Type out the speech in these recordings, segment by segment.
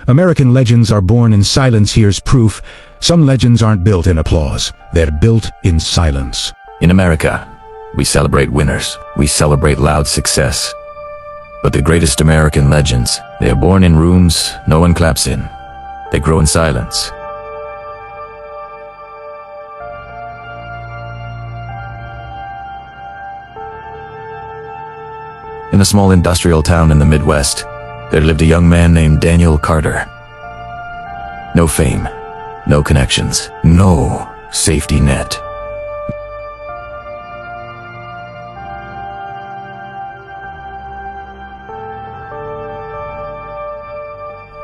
American legends are born in silence. Here's proof. Some legends aren't built in applause. They're built in silence. In America, we celebrate winners. We celebrate loud success. But the greatest American legends, they are born in rooms no one claps in. They grow in silence. In a small industrial town in the Midwest, there lived a young man named Daniel Carter. No fame, no connections, no safety net.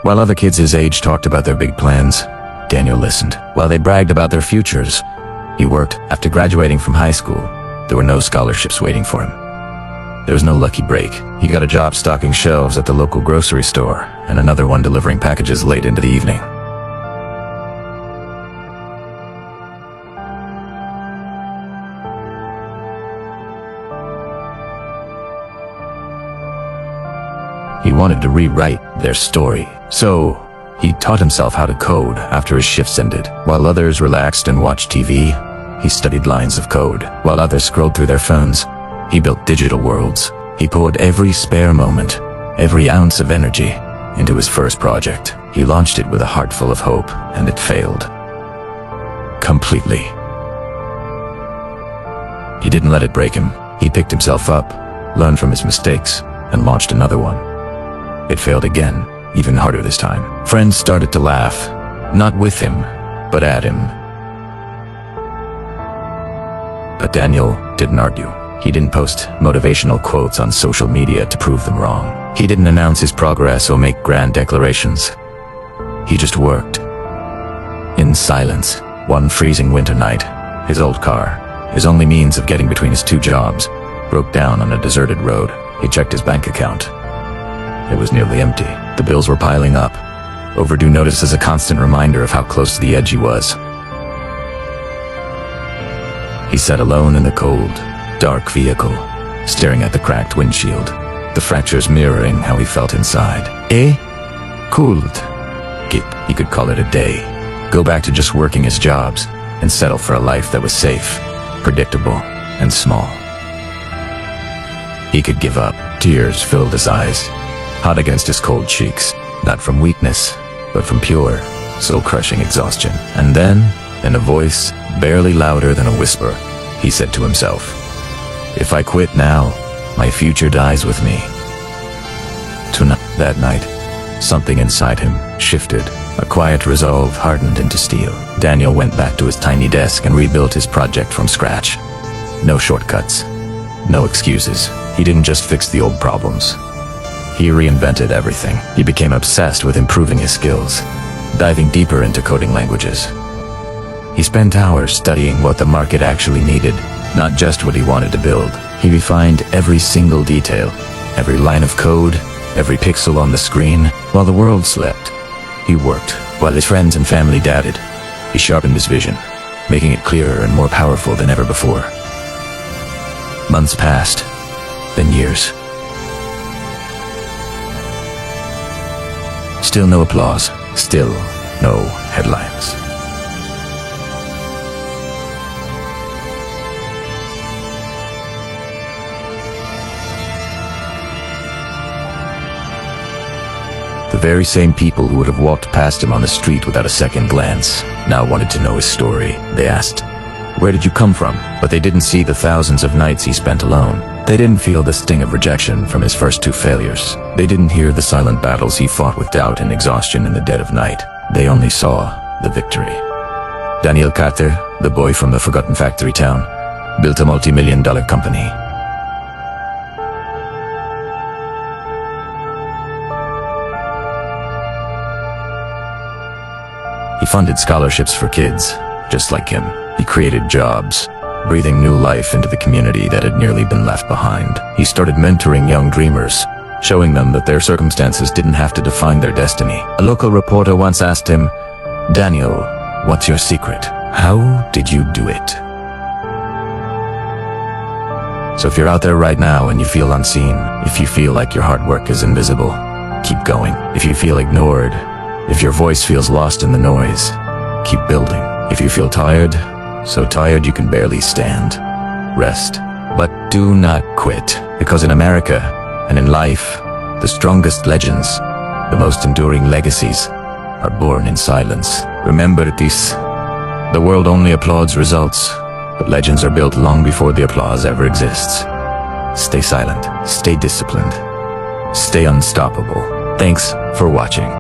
While other kids his age talked about their big plans, Daniel listened. While they bragged about their futures, he worked. After graduating from high school, there were no scholarships waiting for him. There was no lucky break. He got a job stocking shelves at the local grocery store, and another one delivering packages late into the evening. He wanted to rewrite their story, so he taught himself how to code after his shifts ended. While others relaxed and watched TV, he studied lines of code. While others scrolled through their phones, he built digital worlds. He poured every spare moment, every ounce of energy, into his first project. He launched it with a heart full of hope, and it failed. Completely. He didn't let it break him. He picked himself up, learned from his mistakes, and launched another one. It failed again, even harder this time. Friends started to laugh, not with him, but at him. But Daniel didn't argue. He didn't post motivational quotes on social media to prove them wrong. He didn't announce his progress or make grand declarations. He just worked. In silence. One freezing winter night, his old car, his only means of getting between his two jobs, broke down on a deserted road. He checked his bank account. It was nearly empty. The bills were piling up. Overdue notices a constant reminder of how close to the edge he was. He sat alone in the cold, dark vehicle, staring at the cracked windshield, the fractures mirroring how he felt inside. Cold. He could call it a day. Go back to just working his jobs and settle for a life that was safe, predictable, and small. He could give up. Tears filled his eyes, hot against his cold cheeks, not from weakness, but from pure, soul-crushing exhaustion. And then, in a voice barely louder than a whisper, he said to himself, "If I quit now, my future dies with me." Tonight, that night, something inside him shifted. A quiet resolve hardened into steel. Daniel went back to his tiny desk and rebuilt his project from scratch. No shortcuts, no excuses. He didn't just fix the old problems. He reinvented everything. He became obsessed with improving his skills, diving deeper into coding languages. He spent hours studying what the market actually needed, not just what he wanted to build. He refined every single detail, every line of code, every pixel on the screen. While the world slept, he worked. While his friends and family doubted, he sharpened his vision, making it clearer and more powerful than ever before. Months passed, then years. Still no applause, still no headlines. The very same people who would have walked past him on the street without a second glance now wanted to know his story. They asked, "Where did you come from?" But they didn't see the thousands of nights he spent alone. They didn't feel the sting of rejection from his first two failures. They didn't hear the silent battles he fought with doubt and exhaustion in the dead of night. They only saw the victory. Daniel Carter, the boy from the forgotten factory town, built a multi-million-dollar company. He funded scholarships for kids, just like him. He created jobs, breathing new life into the community that had nearly been left behind. He started mentoring young dreamers, showing them that their circumstances didn't have to define their destiny. A local reporter once asked him, "Daniel, what's your secret? How did you do it?" So if you're out there right now and you feel unseen, if you feel like your hard work is invisible, keep going. If you feel ignored, If your voice feels lost in the noise, keep building. If you feel tired, so tired you can barely stand, rest. But do not quit, because in America and in life, the strongest legends, the most enduring legacies, are born in silence. Remember this: the world only applauds results, but legends are built long before the applause ever exists. Stay silent, stay disciplined, stay unstoppable. Thanks for watching.